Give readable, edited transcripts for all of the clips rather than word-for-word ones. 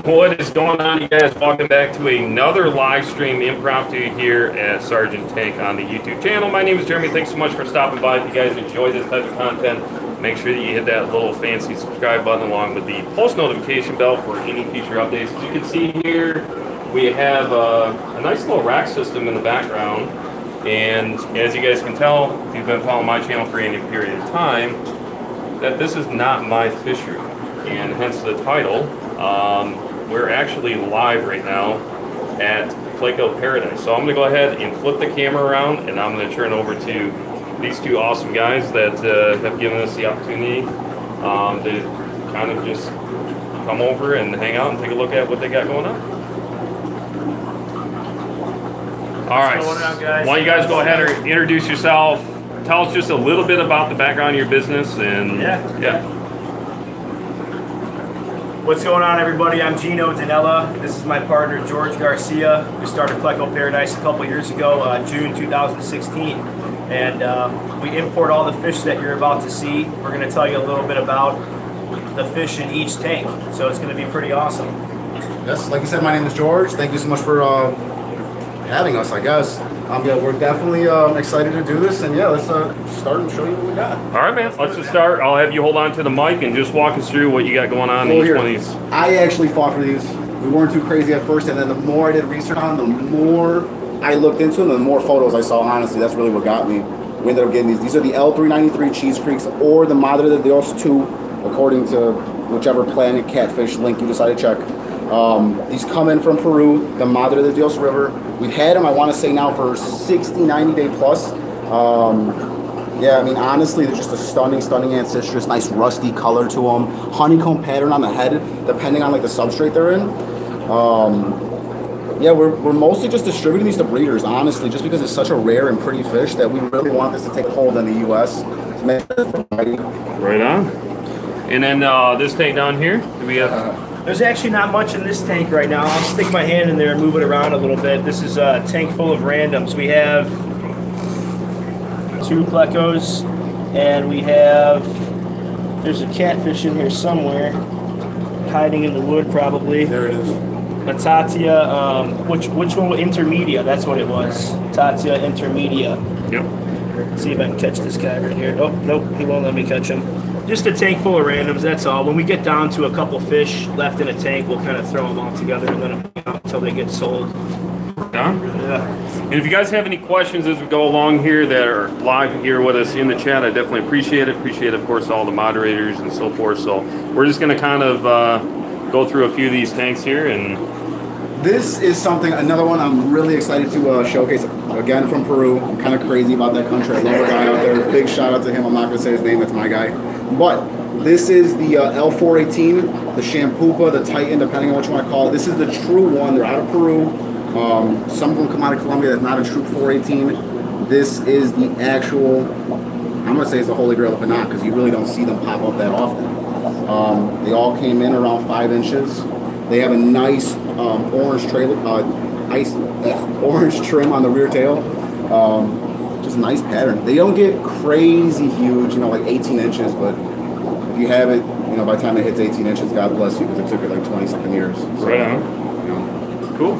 What is going on, you guys? Welcome back to another live stream impromptu here at Sergeant Tank on the YouTube channel. My name is Jeremy. Thanks so much for stopping by. If you guys enjoy this type of content, make sure that you hit that little fancy subscribe button along with the post notification bell for any future updates. As you can see here, we have a nice little rack system in the background. And as you guys can tell, if you've been following my channel for any period of time, that this is not my fish room. And hence the title. We're actually live right now at Pleco Paradise. So I'm gonna go ahead and flip the camera around and I'm gonna turn over to these two awesome guys that have given us the opportunity to kind of just come over and hang out and take a look at what they got going on. All right, why don't you guys go ahead and introduce yourself, tell us just a little bit about the background of your business and yeah. What's going on, everybody? I'm Gino Danella. This is my partner, George Garcia. We started Pleco Paradise a couple years ago, June 2016. And we import all the fish that you're about to see. We're going to tell you a little bit about the fish in each tank. So it's going to be pretty awesome. Yes, like you said, my name is George. Thank you so much for having us, I guess. Yeah, we're definitely excited to do this, and yeah, let's start and show you what we got. All right, man, let's just start. I'll have you hold on to the mic and just walk us through what you got going on in each one of these. I actually fought for these. We weren't too crazy at first, and then the more I did research on them, the more I looked into them, the more photos I saw, honestly. That's really what got me. We ended up getting these. These are the L393 Cheese Creeks, or the Madre de Dios 2, according to whichever Planet Catfish link you decide to check. These come in from Peru, the Madre de Dios River. We've had them, I want to say now, for 60, 90 day plus. Yeah, I mean, honestly, they're just a stunning ancestral, nice rusty color to them. Honeycomb pattern on the head, depending on like the substrate they're in. Yeah, we're mostly just distributing these to breeders, honestly, just because it's such a rare and pretty fish that we really want this to take hold in the U.S. Right on. And then this tank down here, do we have... There's actually not much in this tank right now. I'll stick my hand in there and move it around a little bit. This is a tank full of randoms. We have 2 plecos, and we have, there's a catfish in here somewhere, hiding in the wood probably. There it is. A Tatia, which one was Intermedia? That's what it was. Tatia Intermedia. Yep. Let's see if I can catch this guy right here. Oh, nope, he won't let me catch him. Just a tank full of randoms, that's all. When we get down to a couple fish left in a tank, we'll kind of throw them all together and let them out until they get sold. Yeah. And if you guys have any questions as we go along here that are live here with us in the chat, I definitely appreciate it. Appreciate, of course, all the moderators and so forth. So we're just going to kind of go through a few of these tanks here. And this is something, another one I'm really excited to showcase. Again, from Peru. I'm kind of crazy about that country. I love a guy out there. Big shout out to him. I'm not going to say his name. That's my guy. But this is the L418, the Champupa, the Titan, depending on what you want to call it. This is the true one. They're out of Peru. Some of them come out of Colombia. That's not a true 418. This is the actual, I'm going to say it's the holy grail, but not, because you really don't see them pop up that often. They all came in around 5 inches. They have a nice orange trim on the rear tail. Just nice pattern. They don't get crazy huge, you know, like 18 inches, but if you have it, you know, by the time it hits 18 inches, God bless you, because it took it like 20-something years. So, right on. You know. Cool.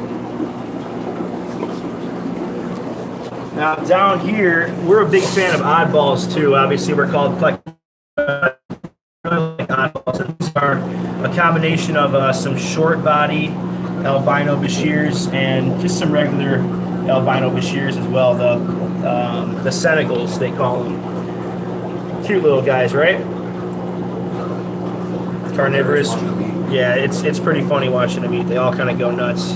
Now, down here, we're a big fan of oddballs, too. Obviously, we're called Pleco oddballs. These are a combination of some short body albino Bashirs and just some regular albino Bashirs as well. The Senegals, they call them. Cute little guys, right? Carnivorous. Yeah, it's pretty funny watching them eat. They all kind of go nuts.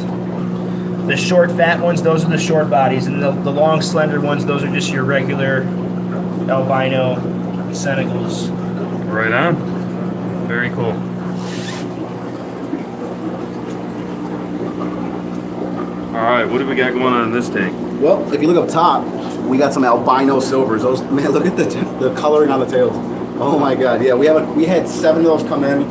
The short, fat ones, those are the short bodies, and the long, slender ones, those are just your regular albino Senegals. Right on. Very cool. All right, what do we got going on in this tank? Well, if you look up top, we got some albino silvers. Those, man, look at the coloring on the tails. Oh my God, yeah, we had 7 of those come in.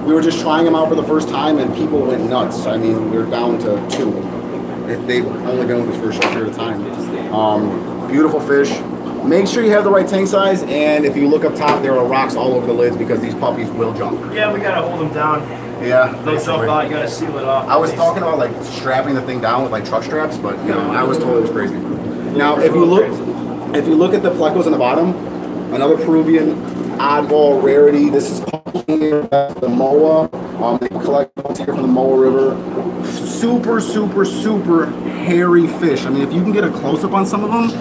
We were just trying them out for the first time, and people went nuts. I mean, we were down to 2. They've only been with us for a short period of time. Beautiful fish. Make sure you have the right tank size, and if you look up top, there are rocks all over the lids because these puppies will jump. Yeah, we gotta hold them down. Yeah. They'll jump out, you gotta seal it off. I was talking about like strapping the thing down with like truck straps, but you know, I was told it was crazy. Now, if you look at the plecos on the bottom, another Peruvian oddball rarity. This is called the Moa. They collect here from the Moa River. Super, super, super hairy fish. I mean, if you can get a close up on some of them,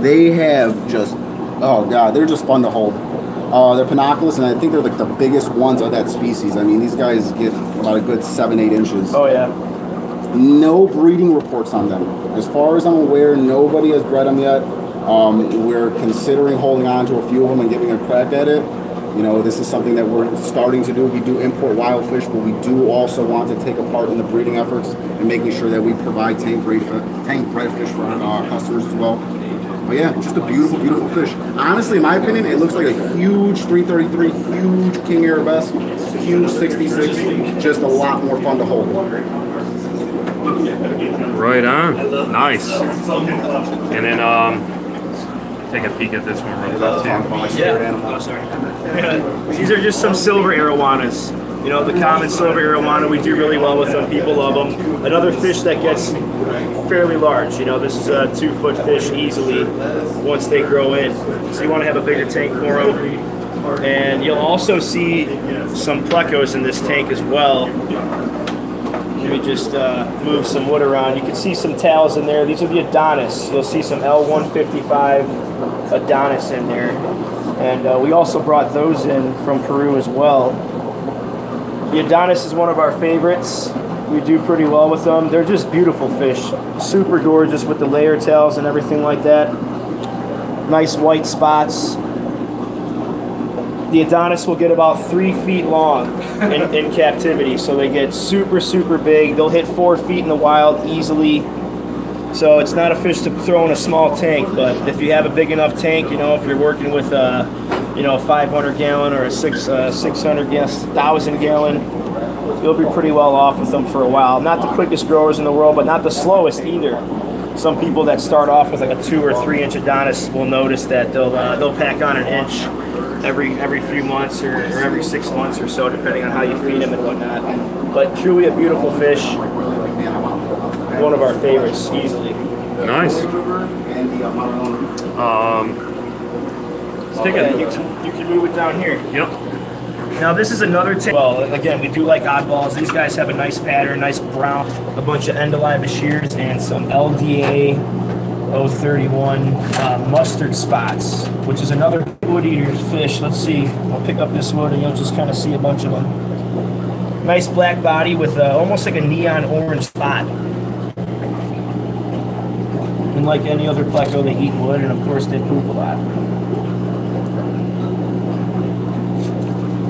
they have just, oh god, they're just fun to hold. They're pinoculus, and I think they're like the biggest ones of that species. I mean, these guys get about a good 7-8 inches. Oh yeah. No breeding reports on them. As far as I'm aware, nobody has bred them yet. We're considering holding on to a few of them and giving a crack at it. You know, this is something that we're starting to do. We do import wild fish, but we do also want to take a part in the breeding efforts and making sure that we provide tank-bred fish for our customers as well. But yeah, just a beautiful, beautiful fish. Honestly, in my opinion, it looks like a huge 333, huge king arabesque, huge 66, just a lot more fun to hold. Right on. Nice. And then take a peek at this one real quick too. Yeah. Oh, sorry. These are just some silver Arowanas. You know, the common silver Arowana, we do really well with them. People love them. Another fish that gets fairly large. You know, this is a 2-foot fish easily once they grow in. So you want to have a bigger tank for them. And you'll also see some plecos in this tank as well. Let me just move some wood around. You can see some tails in there. These are the Adonis. You'll see some L155 Adonis in there. And we also brought those in from Peru as well. The Adonis is one of our favorites. We do pretty well with them. They're just beautiful fish. Super gorgeous with the layer tails and everything like that. Nice white spots. The Adonis will get about 3 feet long in captivity, so they get super, super big. They'll hit 4 feet in the wild easily. So it's not a fish to throw in a small tank, but if you have a big enough tank, you know, if you're working with a 500 gallon or a 600 1,000 gallon, you'll be pretty well off with them for a while. Not the quickest growers in the world, but not the slowest either. Some people that start off with like a 2 or 3 inch Adonis will notice that they'll pack on an inch every few months or every 6 months or so, depending on how you feed them and whatnot. But truly a beautiful fish. One of our favorites, easily. Nice. Let's take it. You can move it down here. Yep. Now this is another tank. Well, again, we do like oddballs. These guys have a nice pattern, nice brown, a bunch of Livebearers and some LDA 031 mustard spots, which is another wood eater's fish. Let's see. I'll pick up this wood and you'll just kind of see a bunch of them. Nice black body with almost like a neon orange spot. And like any other pleco, they eat wood, and of course they poop a lot.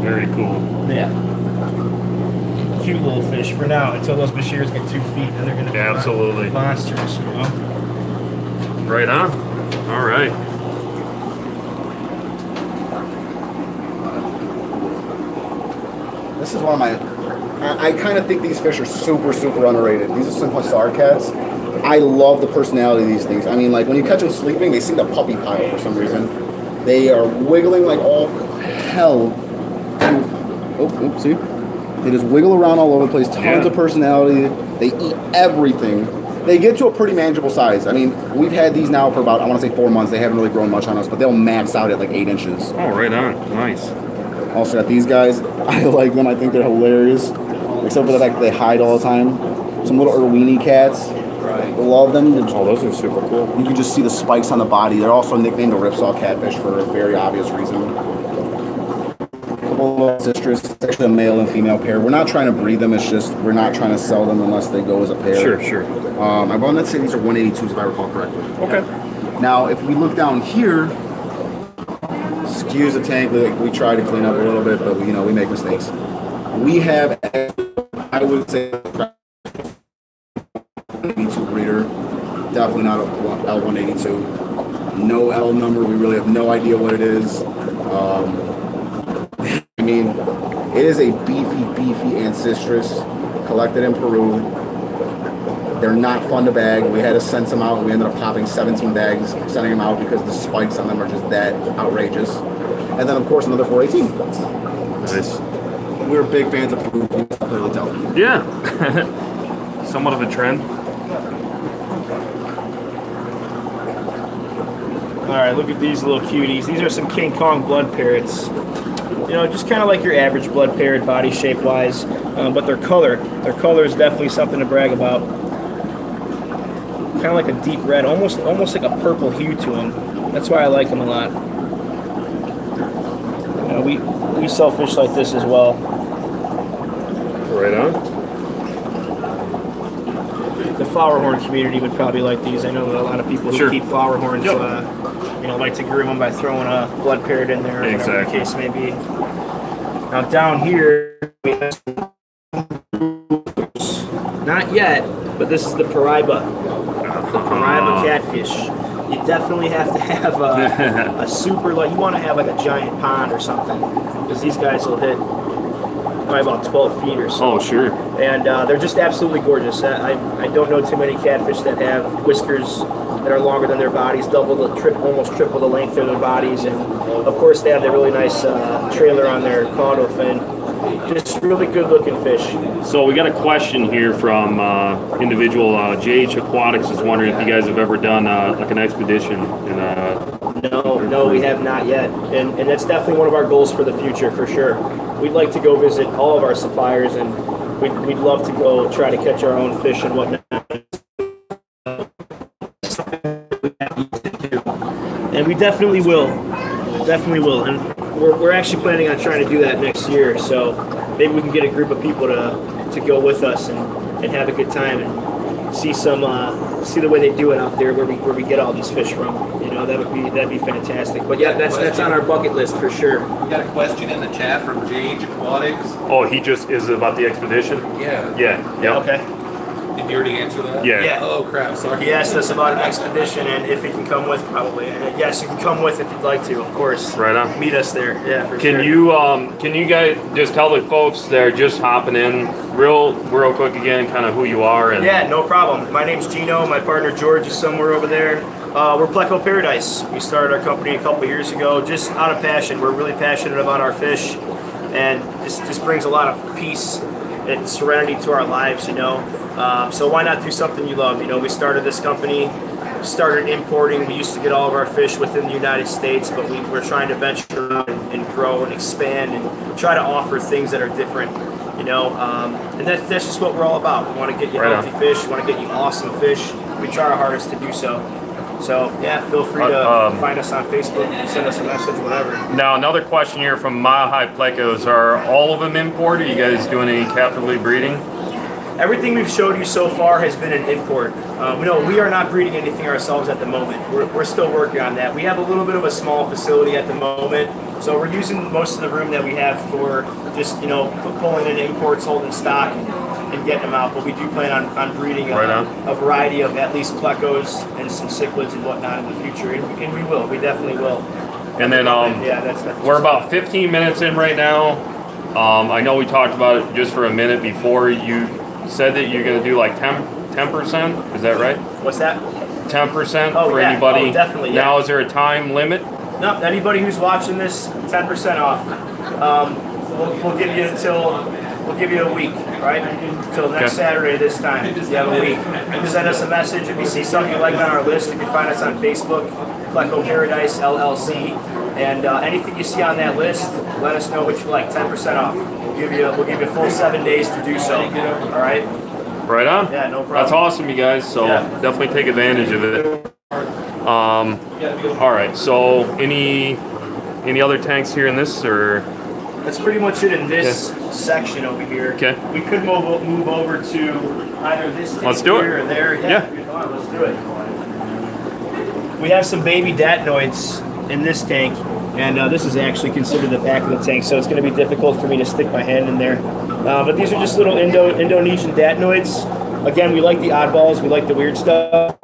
Very cool. Yeah. Cute little fish for now, until those Bearers get 2 feet, and they're going to be absolutely monsters, you know? Right on. All right. This is one of my, I kind of think these fish are super, super underrated. These are some Hussar cats. I love the personality of these things. I mean, like, when you catch them sleeping, they seem to puppy pile for some reason. They are wiggling like all hell. Oh, see? They just wiggle around all over the place. Tons of personality. They eat everything. They get to a pretty manageable size. I mean, we've had these now for about, I want to say 4 months. They haven't really grown much on us, but they'll max out at like 8 inches. Oh, right on. Nice. Also got these guys. I like them. I think they're hilarious. Except for the fact that they hide all the time. Some little Irwini cats. Love them. Oh, those are super cool. You can just see the spikes on the body. They're also nicknamed a ripsaw catfish for a very obvious reason. A couple of citrus. It's actually a male and female pair. We're not trying to breed them. It's just we're not trying to sell them unless they go as a pair. Sure. I want to say these are 182s if I recall correctly. Okay. Now, if we look down here, excuse the tank. We try to clean up a little bit, but we make mistakes. We have, I would say, 182 breeder, definitely not a L182. No L number, we really have no idea what it is. I mean, it is a beefy ancestress collected in Peru. They're not fun to bag. We had to send some out. We ended up popping 17 bags, sending them out because the spikes on them are just that outrageous. And then, of course, another 418. Nice. We're big fans of Peru. Yeah. Somewhat of a trend. All right, look at these little cuties. These are some King Kong blood parrots. You know, just kind of like your average blood parrot, body shape wise, but their color is definitely something to brag about. Kind of like a deep red, almost like a purple hue to them. That's why I like them a lot. You know, we sell fish like this as well. Right on. The flower horn community would probably like these. I know that a lot of people who keep flower horns, you know, like to groom them by throwing a blood parrot in there, or whatever the case may be. Now down here, we have not yet, but this is the Paraiba. The Paraiba catfish. You definitely have to have a super, like, you want to have like a giant pond or something, because these guys will hit probably about 12 feet or so. Oh, sure. And they're just absolutely gorgeous. I don't know too many catfish that have whiskers that are longer than their bodies, almost triple the length of their bodies, and of course they have the really nice trailer on their caudal fin. Just really good looking fish. So we got a question here from individual JH Aquatics is wondering if you guys have ever done like an expedition. No, we have not yet, and that's definitely one of our goals for the future, for sure. We'd like to go visit all of our suppliers, and we'd love to go try to catch our own fish and whatnot. And we definitely will, and we're actually planning on trying to do that next year. So maybe we can get a group of people to go with us and have a good time and see the way they do it out there, where we get all these fish from. You know, that'd be fantastic. But yeah, that's on our bucket list for sure. We got a question in the chat from JH Aquatics. Oh, he just is about the expedition? Yeah. Yeah. Okay. Did you already answer that? Yeah. Oh crap, sorry. He asked us about an expedition and if he can come with, probably. And yes, you can come with if you'd like to, of course. Right on. Meet us there. Yeah, for Can sure. can you guys just tell the folks that are just hopping in real quick again, kind of who you are? And Yeah, no problem. My name's Gino. My partner George is somewhere over there. We're Pleco Paradise. We started our company a couple years ago, just out of passion. We're really passionate about our fish, and this just brings a lot of peace and serenity to our lives, you know. So why not do something you love? You know, we started this company, started importing. We used to get all of our fish within the United States, but we're trying to venture out and grow and expand and try to offer things that are different, you know. And that's just what we're all about. We want to get you healthy fish. We want to get you awesome fish. We try our hardest to do so. So yeah, feel free to find us on Facebook, send us a message, whatever. Now another question here from Mile High Plecos: are all of them imported? Are you guys doing any captively breeding? Everything we've showed you so far has been an import. No, we are not breeding anything ourselves at the moment. We're still working on that. We have a little bit of a small facility at the moment, so we're using most of the room that we have for just, you know, pulling in imports, holding stock, and getting them out. But we do plan on breeding a variety of at least plecos and some cichlids and whatnot in the future, and we will. We definitely will. And then yeah, that's we're about 15 minutes in right now. I know we talked about it just for a minute before. You said that you're going to do like 10%. Is that right? What's that? 10% Oh, for yeah. anybody. Oh, definitely. Yeah. Now, is there a time limit? No, anybody who's watching this, 10% off. We'll give you we'll give you a week, right? Until next Saturday this time. You have a week. Send us a message if you see something you like on our list. You can find us on Facebook, Pleco Paradise LLC, and anything you see on that list, let us know what you like. 10% off. We'll give you a full 7 days to do so. All right. Right on. Yeah, no problem. That's awesome, you guys. So definitely take advantage of it. All right. So any other tanks here in this, or? That's pretty much it in this section over here. Okay. We could move over to either this tank here or there. Yeah. Come on, let's do it. We have some baby datnoids in this tank, and this is actually considered the back of the tank, so it's going to be difficult for me to stick my hand in there. But these are just little Indonesian datnoids. Again, we like the oddballs, we like the weird stuff.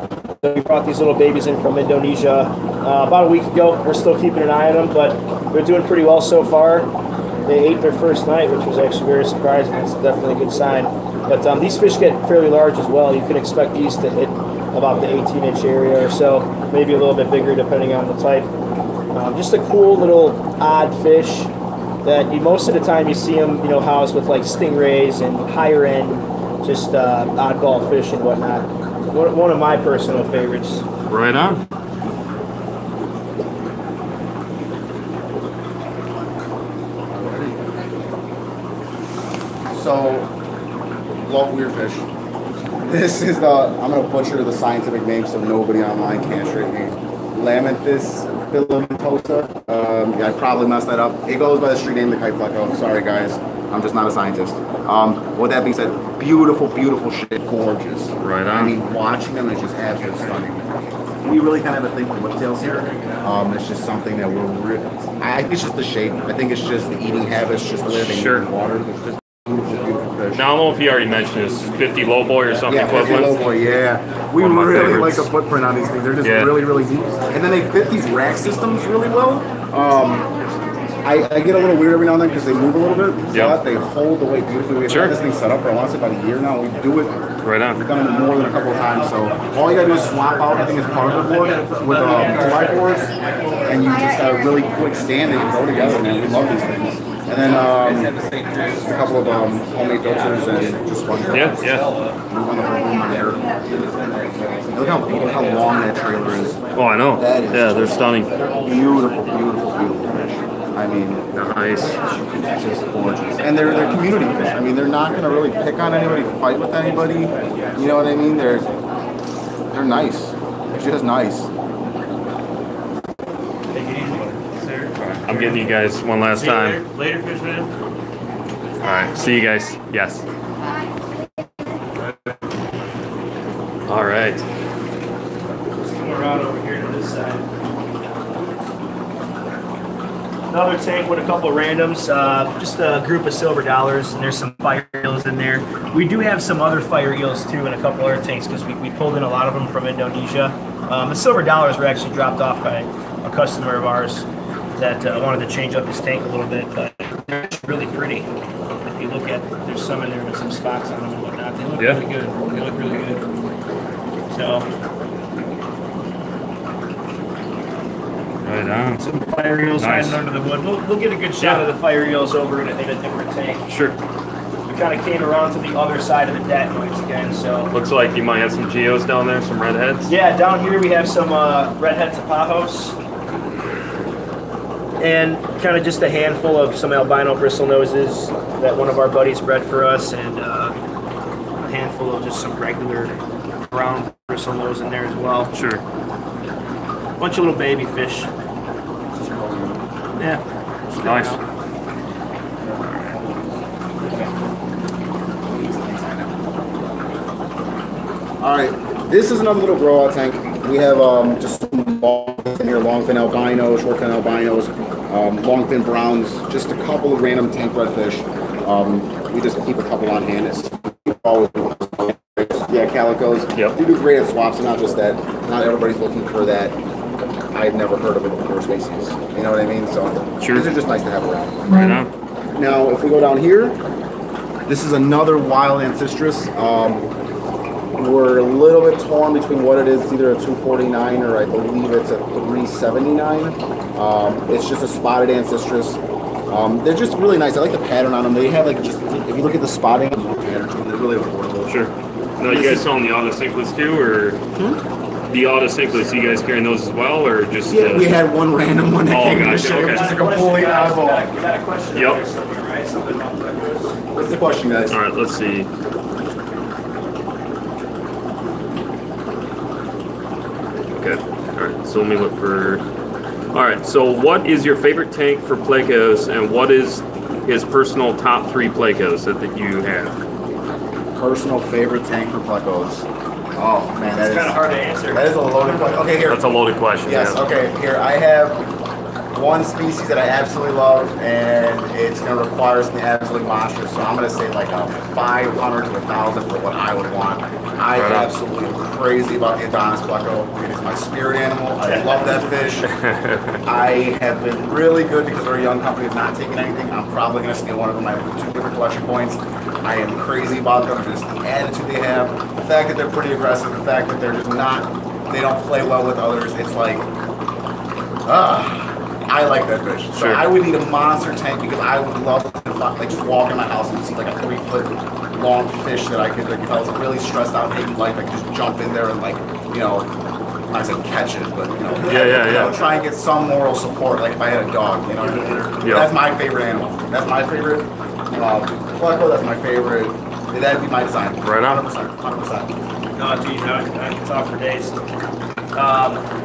So we brought these little babies in from Indonesia about a week ago. We're still keeping an eye on them, but they're doing pretty well so far. They ate their first night, which was actually very surprising. That's definitely a good sign. But these fish get fairly large as well. You can expect these to hit about the 18-inch area or so, maybe a little bit bigger depending on the type. Just a cool little odd fish. that most of the time you see them, you know, housed with like stingrays and higher end, just oddball fish and whatnot. One of my personal favorites. Right on. So, love weird fish. This is the, I'm going to butcher the scientific name so nobody online can straight me. Lamanthus filamentosa. Yeah, I probably messed that up. It goes by the street name, the kite pleco. Sorry guys, I'm just not a scientist. With that being said, beautiful, beautiful shit, gorgeous. Right on. I mean, watching them is just absolutely stunning. We really kind of have a thing for whiptails here. It's just something that we're really, I think it's just the shape. I think it's just the eating habits, just the way they Sure. eat in water. It's just beautiful, beautiful fish. Now, I don't know if you already mentioned this, 50 lowboy or something Yeah, 50 equivalent. lowboy, yeah. We One of my really favorites. like the footprint on these things. They're just Yeah. really, really deep. And then they fit these rack systems really well. I get a little weird every now and then because they move a little bit. Yeah. But they hold the weight beautifully. We've Sure. had this thing set up for, I want to say, about a year now. We do it. Right on. We've done it more than a couple of times. So all you got to do is swap out, I think it's part of the board with 2x boards. And you just got a really quick stand that you go together, man. We love these things. And then just a couple of homemade filters and just one. Yeah, yeah. Move on the whole room on there. Look how beautiful, how long that trailer is. Oh, I know. That is Yeah, they're stunning. Beautiful, beautiful, beautiful fish. I mean, Nice. it's just gorgeous. And they're community fish. I mean, they're not going to really pick on anybody, fight with anybody. You know what I mean? They're nice. They're just nice. I'm getting you guys one last time. Later, fish man. All right. See you guys. Yes. All right. Let's come around over here to this side. Another tank with a couple of randoms, just a group of silver dollars, and there's some fire eels in there. We do have some other fire eels too in a couple other tanks because we pulled in a lot of them from Indonesia. The silver dollars were actually dropped off by a customer of ours that wanted to change up his tank a little bit, but they're actually really pretty. If you look at, there's some in there with some spots on them and whatnot. They look Yeah. really good. They look really good. So. Right on. Some fire eels Nice. hiding under the wood. We'll get a good shot of the fire eels over in a different tank. Sure. We kind of came around to the other side of the deck once again, so. Looks like you might have some geos down there, some redheads. Yeah, down here we have some redhead tapajos. And kind of just a handful of some albino bristlenoses that one of our buddies bred for us, and a handful of just some regular brown bristlenose in there as well. Sure. Bunch of little baby fish. Yeah. Nice. All right, this is another little grow out tank. We have just some long in here, longfin albinos, shortfin albinos, longfin browns, just a couple of random tank redfish. We just keep a couple on hand. It's always, yeah, calicos. Yep. We do great at swaps, and not just that. Not everybody's looking for that. I've never heard of it before species. You know what I mean? So Sure. these are just nice to have around. Right on. Now, if we go down here, this is another wild ancestress. We're a little bit torn between what it is. It's either a 249 or I believe it's a 379. It's just a spotted ancestress. They're just really nice. I like the pattern on them. They have like just, if you look at the spotting, they're really affordable. Sure. Now, you guys selling the auto Cichlids too, or the auto Cichlids? You guys carrying those as well, or just? Yeah, we had one random one that Oh, came in gotcha, the show. okay. Just a complete oddball. You got a question Yep. there somewhere, right? Something about plecos? What's the question, guys? All right. Let's see. Okay. All right. So let me look for. All right. So, what is your favorite tank for plecos, and what is his personal top 3 plecos that you have? Personal favorite tank for plecos. Oh man, that It's is kind of hard to answer. that is a loaded question. Okay, here. That's a loaded question. Yes, yeah. okay, here. I have one species that I absolutely love, and it's going to require something absolutely monstrous. So I'm going to say like a 500 to 1,000 for what I would want. I Right on. absolutely crazy about the Adonis pleco. It is my spirit animal. I love that fish. I have been really good because we're a young company, not taking anything. I'm probably going to steal one of them. I have 2 different collection points. I am crazy about them. Just the attitude they have, the fact that they're pretty aggressive, the fact that they're just not, they don't play well with others. It's like, I like that fish. So Sure. I would need a monster tank because I would love to like just walk in my house and see like a 3-foot long fish that I could, like, if I was really stressed out hating life, I could just jump in there and, like, you know, I said catch it, but you know, you know, try and get some moral support. Like if I had a dog, you know, that's my favorite animal. That's my favorite. Pleco, that's my favorite. That'd be my design. Right on. 100%. 100%. No, geez, I can talk for days.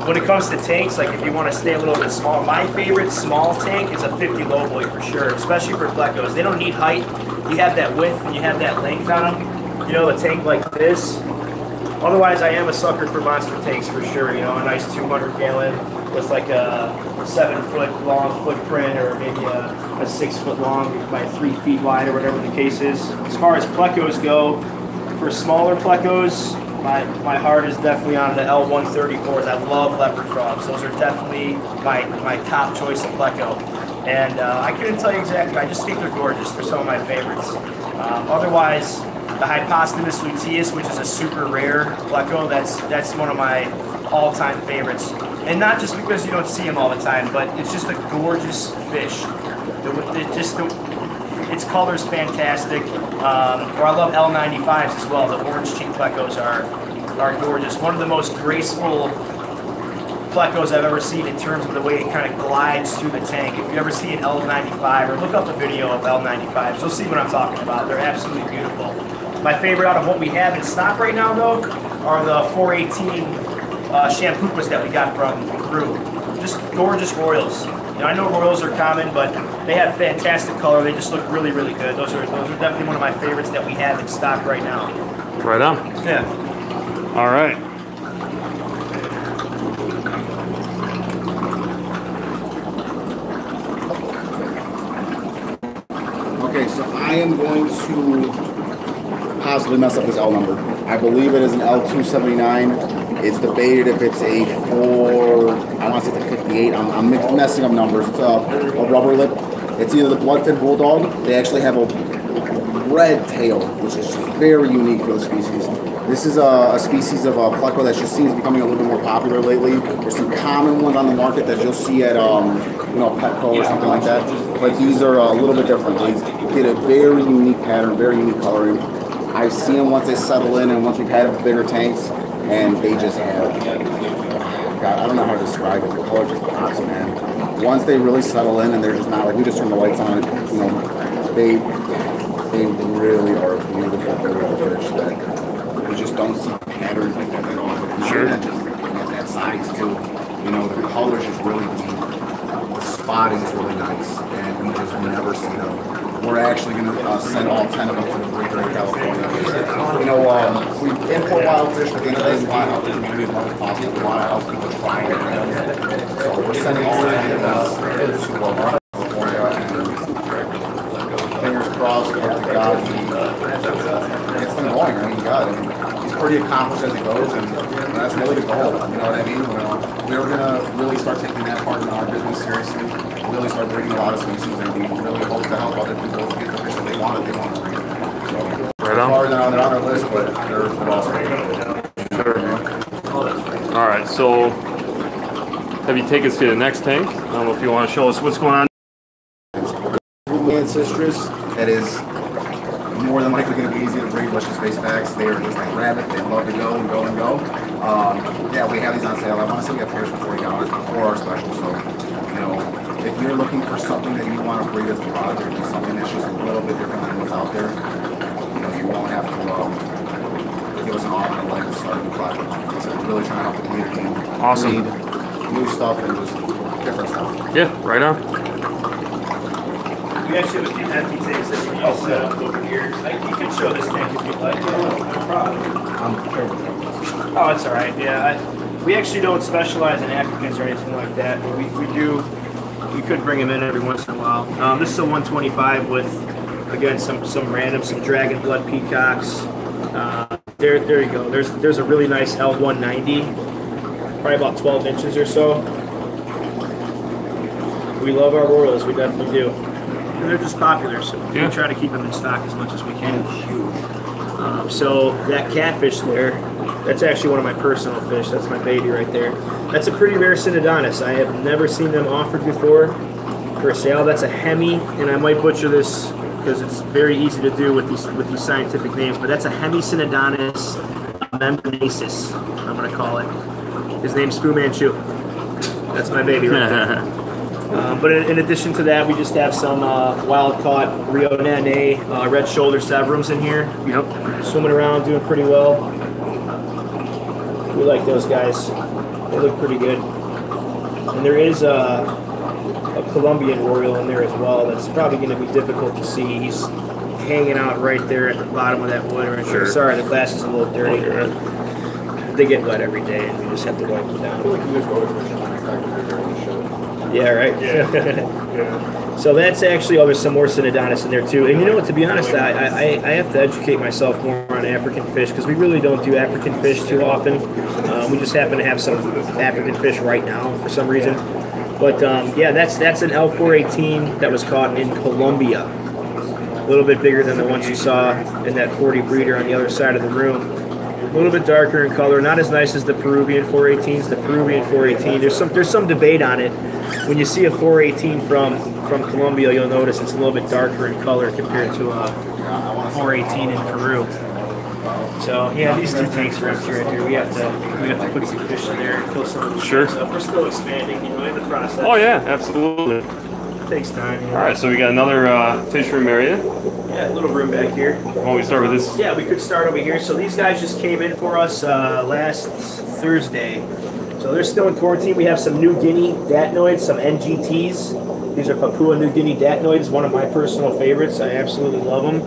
When it comes to tanks, like if you want to stay a little bit small, my favorite small tank is a 50 low boy for sure, especially for plecos. They don't need height. You have that width and you have that length on them. You know, a tank like this. Otherwise, I am a sucker for monster tanks for sure. You know, a nice 200 gallon with like a 7-foot long footprint, or maybe a 6-foot long by 3 feet wide, or whatever the case is. As far as plecos go, for smaller plecos, my heart is definitely on the L134s. I love leopard frogs. Those are definitely my top choice of pleco. And I couldn't tell you exactly. I just think they're gorgeous. They're some of my favorites. Otherwise, the Hypostomus luteus, which is a super rare pleco, that's one of my all-time favorites. And not just because you don't see them all the time, but it's just a gorgeous fish. Its color's fantastic. Or I love L95s as well. The orange cheek plecos are gorgeous. One of the most graceful plecos I've ever seen in terms of the way it kind of glides through the tank. If you ever see an L95, or look up a video of L95s, you'll see what I'm talking about. They're absolutely beautiful. My favorite out of what we have in stock right now, though, are the 418 Shampoopas that we got from Peru. Just gorgeous royals. You know, I know royals are common, but they have fantastic color. They just look really, really good. Those are definitely one of my favorites that we have in stock right now. Right on. Yeah. All right. Okay, so I am going to possibly mess up this L number. I believe it is an L279. It's debated if it's a 4, I want to say it's a 58. I'm messing up numbers. It's a rubber lip. It's either the bloodfin bulldog. They actually have a red tail, which is very unique for the species. This is a species of pleco that just seems becoming a little bit more popular lately. There's some common ones on the market that you'll see at you know, Petco or something like that. But these are a little bit different. They get a very unique pattern, very unique coloring. I've seen them once they settle in, and once we've had bigger tanks, and they just have, God, I don't know how to describe it. The color just pops, man. Once they really settle in, and they're just not like, we just turn the lights on, you know, they really are beautiful, beautiful fish that we just don't see patterns like that at all. Sure. Just at that size too. You know, the color's just really deep. The spotting is really nice, and we just never see them. We're actually going to send all 10 of them to the breeder in California. You know, we import wild fish, but at the end of the day, we want to help the community as much as possible. We want to help people try and get them. So we're sending all 10 of them to California, and fingers crossed, hope to God, it's been going. I mean, God, he's pretty accomplished as it goes, and that's really the goal. You know what I mean? We're going to really start taking that part in our business seriously. Really start breeding a lot of species, and we really hope to help other people get the fish that they want to breed. So, right on. They're on our list, but they're awesome. Sure. All right, so have you take us to the next tank? I don't know if you want to show us what's going on. Ancestris, that is more than likely going to be easy to breed. Let's just face facts. They are just like rabbit. They love to go and go and go. Yeah, we have these on sale. I want to say we have pairs for $40 before our special. So, you know, if you're looking for something that you want to breed as a product, or something that's just a little bit different than what's out there, you know, you won't have to give us an offer and like start a new project. So we're really trying to help the community Awesome. breed new stuff and just different stuff. Yeah, right on. We actually have a few empty tanks that we use set up over here. You can show this tank if you'd like. No problem. Oh, it's all right. Yeah, we actually don't specialize in Africans or anything like that, but we do. We could bring them in every once in a while. This is a 125 with, again, some dragon blood peacocks. There you go. There's a really nice L190, probably about 12 inches or so. We love our royals. We definitely do. And they're just popular, so we try to keep them in stock as much as we can. So that catfish there, that's actually one of my personal fish. That's my baby right there. That's a pretty rare Synodontis. I have never seen them offered before for sale. That's a Hemi, and I might butcher this because it's very easy to do with these scientific names, but that's a Hemi Synodontis membranaceus, I'm going to call it. His name's Fu Manchu. That's my baby right there. But in addition to that, we just have some wild-caught Rio Nene red shoulder severums in here. Yep. Swimming around, doing pretty well. We like those guys. They look pretty good. And there is a Columbian Oriole in there as well. That's probably going to be difficult to see. He's hanging out right there at the bottom of that wood right there. Sorry, the glass is a little dirty. They get wet every day, and we just have to wipe them down. Yeah, right. Yeah. So that's actually, there's some more Synodontis in there too. And you know what, to be honest, I have to educate myself more on African fish because we really don't do African fish too often. We just happen to have some African fish right now for some reason. But yeah, that's an L418 that was caught in Colombia. A little bit bigger than the ones you saw in that 40 breeder on the other side of the room. A little bit darker in color, not as nice as the Peruvian 418s. The Peruvian 418, there's some debate on it. When you see a 418 from Colombia, you'll notice it's a little bit darker in color compared to a 418 in Peru. So yeah, these two tanks are empty right here. We have to put some fish in there and fill some of the tanks up. We're still expanding, you know, in the process. Oh yeah, absolutely. It takes time. You know? All right, so we got another fish room area. Yeah, a little room back here. Why don't we start with this? Yeah, we could start over here. So these guys just came in for us last Thursday. So they're still in quarantine. We have some New Guinea datnoids, some NGTs. These are Papua New Guinea datnoids, one of my personal favorites. I absolutely love them.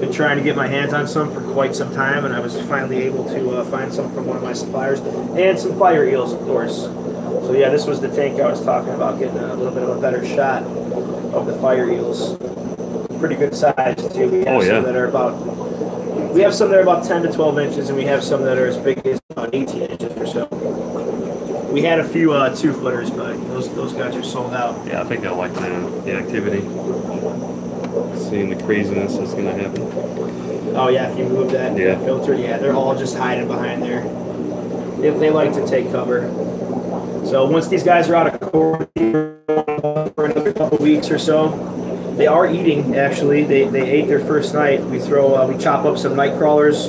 Been trying to get my hands on some for quite some time, and I was finally able to find some from one of my suppliers. And some fire eels, of course. So yeah, this was the tank I was talking about, getting a little bit of a better shot of the fire eels. Pretty good size too. We have some that are about 10 to 12 inches, and we have some that are as big as about 18 inches or so. We had a few 2-footers, but those guys are sold out. Yeah, I think they'll like the activity. Seeing the craziness that's going to happen. Oh yeah, if you move that filter, yeah, they're all just hiding behind there. They like to take cover. So once these guys are out of quarantine for another couple weeks or so, they are eating. Actually, they ate their first night. We chop up some night crawlers,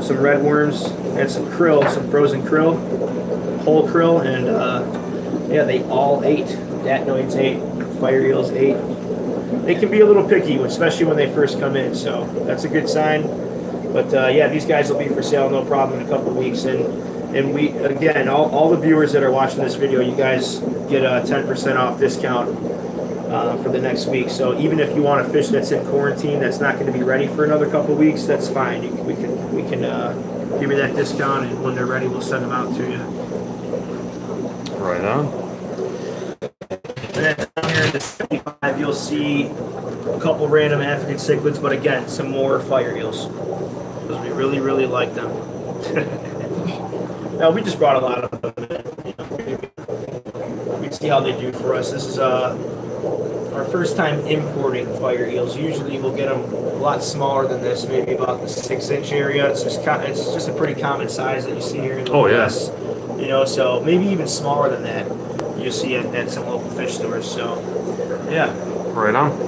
some red worms, and some krill, some frozen krill, whole krill, and yeah, they all ate. Datnoids ate, fire eels ate. They can be a little picky, especially when they first come in, so that's a good sign. But yeah, these guys will be for sale, no problem, in a couple of weeks. And we, again, all the viewers that are watching this video, you guys get a 10% off discount for the next week. So even if you want a fish that's in quarantine, that's not going to be ready for another couple of weeks, that's fine. We can give you that discount, and when they're ready, we'll send them out to you. Right on. And then down here in the 55, you'll see a couple random African cichlids, but again, some more fire eels, because we really, really like them. Now, we just brought a lot of them in. You know, we see how they do for us. This is our first time importing fire eels. Usually we'll get them a lot smaller than this, maybe about the 6-inch area. It's just a pretty common size that you see here in the US. You know, so maybe even smaller than that. You'll see it at some local fish stores. So, yeah. Right on.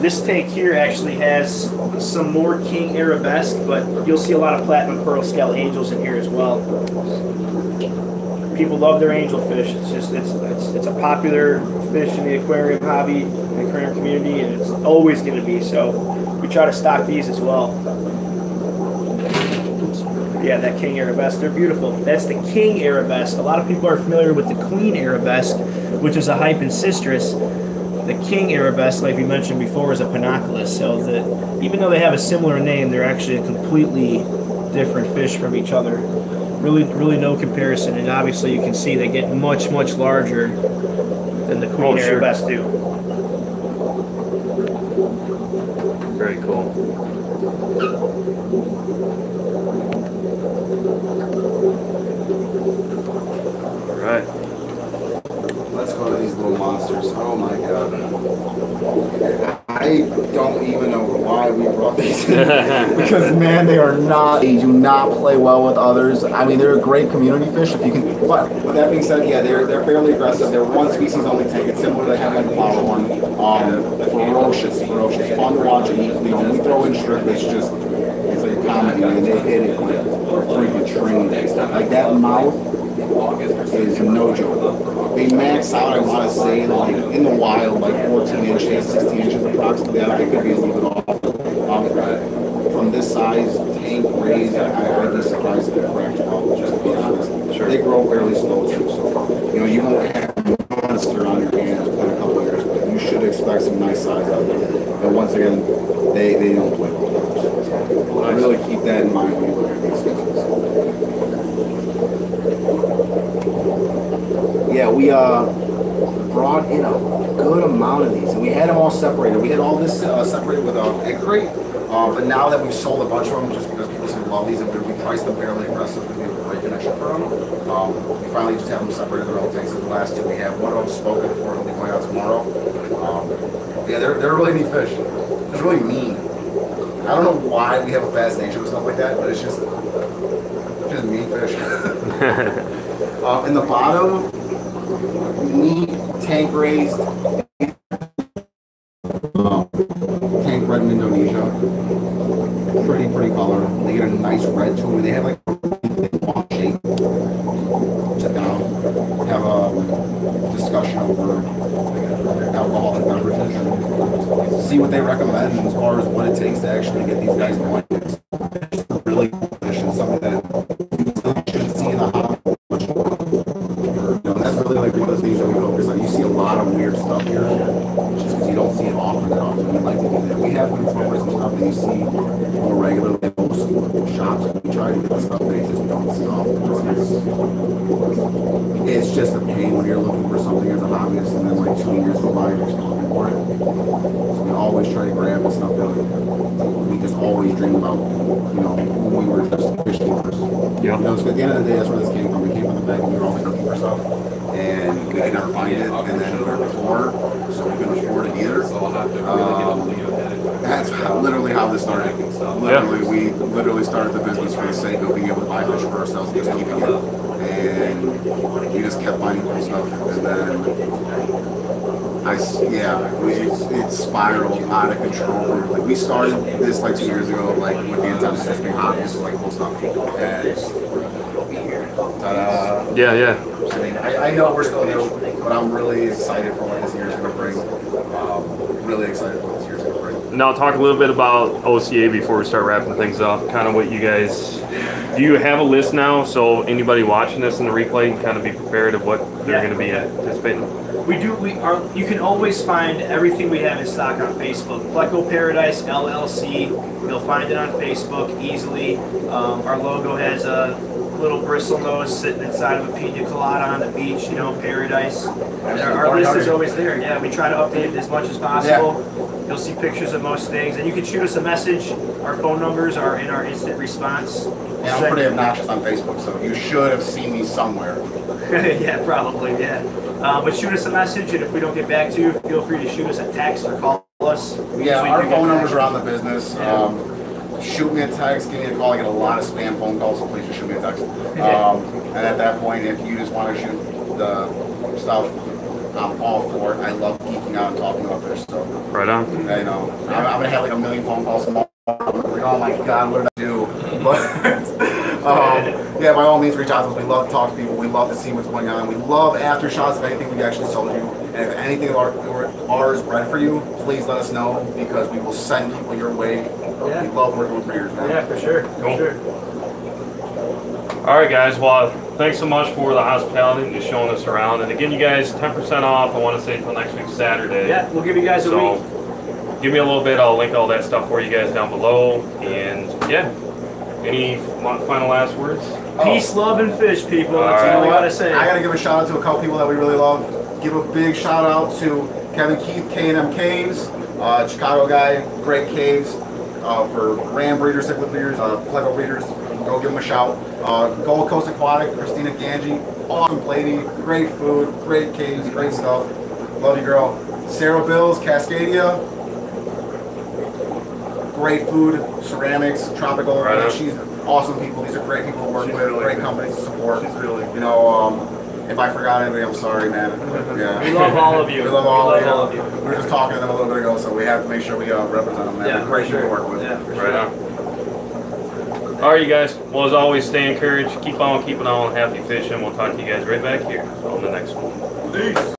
This tank here actually has some more king arabesque, but you'll see a lot of platinum pearl scale angels in here as well. People love their angelfish. It's a popular fish in the aquarium hobby, in the aquarium community, and it's always going to be. So we try to stock these as well. Yeah, that king arabesque, they're beautiful. That's the king arabesque. A lot of people are familiar with the queen arabesque, which is a hypencistrus. The king arabesque, like we mentioned before, is a pinoculus. So even though they have a similar name, they're actually a completely different fish from each other. Really no comparison. And obviously you can see they get much, much larger than the queen arabesque do. Very cool. All right. Let's go to these little monsters. Oh my god. don't even know why we brought these in. Because man, they do not play well with others. I mean, they're a great community fish if you can. But with that being said, yeah, they're fairly aggressive. They're one species only tank. It's similar to having a flower one. Ferocious, fun to watch. And, you know, when we throw in shrimp, it's like a comedy. I mean, they hit it like a freaking train. Like that mouth is no joke. They max out, I want to say, like in the wild, like 14 inches, 16 inches approximately. I think could be a little bit off. From this size, tank raised, I'd be surprised if it cracked 12, just to be honest. Sure. They grow fairly slow too, so you know you won't have a monster on your hands for a couple of years, but you should expect some nice size out there. And once again, they don't play well. So I really keep that in mind when you look at these things. Yeah, we brought in a good amount of these, and we had them all separated. We had all this separated with an egg crate, but now that we've sold a bunch of them, just because people seem to love these, and we priced them fairly aggressive because we have a great connection for them, we finally just have them separated their own tanks. The last two we have, one of them spoken for, it'll be going out tomorrow. Yeah, they're really neat fish. It's really mean. I don't know why we have a fascination with stuff like that, but it's just mean fish. In the bottom, neat tank raised, tank bred in Indonesia. Pretty color. They get a nice red to them. They have like a long shape. Check it out. Have a discussion over alcoholic beverages and see what they recommend as far as what it takes to actually get these guys going. It's really cool fish and something that you shouldn't see in the hobby. That's really like one of the things that we focus on. You see a lot of weird stuff here, just because you don't see it often that often. We like to do that. We have some throwers and stuff that you see more regularly at most shops. We try to get the stuff that you just don't see often. It's just a pain when you're looking for something as a hobbyist and then like 2 years go by and you're still looking for it. So we always try to grab the stuff that we just always dream about, you know, when we were just fish keepers. Yeah. You know, so at the end of the day, that's where this came from. We came from the fact that we were always looking for stuff, and we could never find it, and then we were poor, so we couldn't afford it either. That's literally how this started. Literally, we literally started the business for the sake of being able to buy fish for ourselves and just keeping it. And we just kept finding cool stuff, and then it spiraled out of control. Like we started this like 2 years ago, like with the intent of just being hobbyist, like cool stuff. And ta-da! Yeah. I know we're still new, but I'm really excited for what this year's going to bring. Really excited for what this year's going to bring. Now talk a little bit about OCA before we start wrapping things up. Kind of what you guys. Do you have a list now, so anybody watching this in the replay can kind of be prepared of what they're going to be anticipating? We do. You can always find everything we have in stock on Facebook. Pleco Paradise LLC. You'll find it on Facebook easily. Our logo has a little bristle nose sitting inside of a pina colada on the beach. You know, paradise. Our list is always there. Yeah, we try to update it as much as possible. Yeah. You'll see pictures of most things, and you can shoot us a message. Our phone numbers are in our instant response. Yeah, I'm pretty obnoxious on Facebook, so you should have seen me somewhere. Yeah, probably, yeah. But shoot us a message, and if we don't get back to you, feel free to shoot us a text or call us. Yeah, our phone numbers are on the business. Yeah. Shoot me a text, give me a call. I get a lot of spam phone calls, so please just shoot me a text. And at that point, if you just want to shoot the stuff, I'm all for it. I love geeking out and talking about fish. So right on. I know. I'm gonna have like a million phone calls tomorrow. Like, oh my God, what did I do? But yeah, by all means, reach out to us. We love to talk to people. We love to see what's going on. We love after shots of anything we've actually sold you. And if anything of ours bred for you, please let us know because we will send people your way. Yeah. We love working with breeders, man. Yeah, for sure. Cool. For sure. All right, guys. Well, thanks so much for the hospitality and just showing us around. And again, you guys, 10% off. I want to say until next week, Saturday. Yeah, we'll give you guys a week. Give me a little bit. I'll link all that stuff for you guys down below. And yeah, any final last words? Peace, love, and fish, people. That's all we gotta say. I gotta give a shout out to a couple people that we really love. Give a big shout out to Kevin Keith, K&M Caves, Chicago guy, great caves for ram breeders, cichlid breeders, pleco breeders. Go give them a shout. Gold Coast Aquatic, Christina Ganji, awesome lady, great food, great caves, great stuff. Love you, girl. Sarah Bills, Cascadia. great food, ceramics, tropical. Right on. She's awesome people. These are great people to work with, really great good. companies to support. She's really good. You know, if I forgot anybody, I'm sorry, man. Yeah. We love all of you. We love all of you. We were just talking to them a little bit ago, so we have to make sure we represent them, man. Yeah, They're great for people to sure. work with. Yeah, for Right sure. on. All right, you guys. Well, as always, stay encouraged. Keep on keeping on. Happy fishing. We'll talk to you guys right back here on the next one. Peace.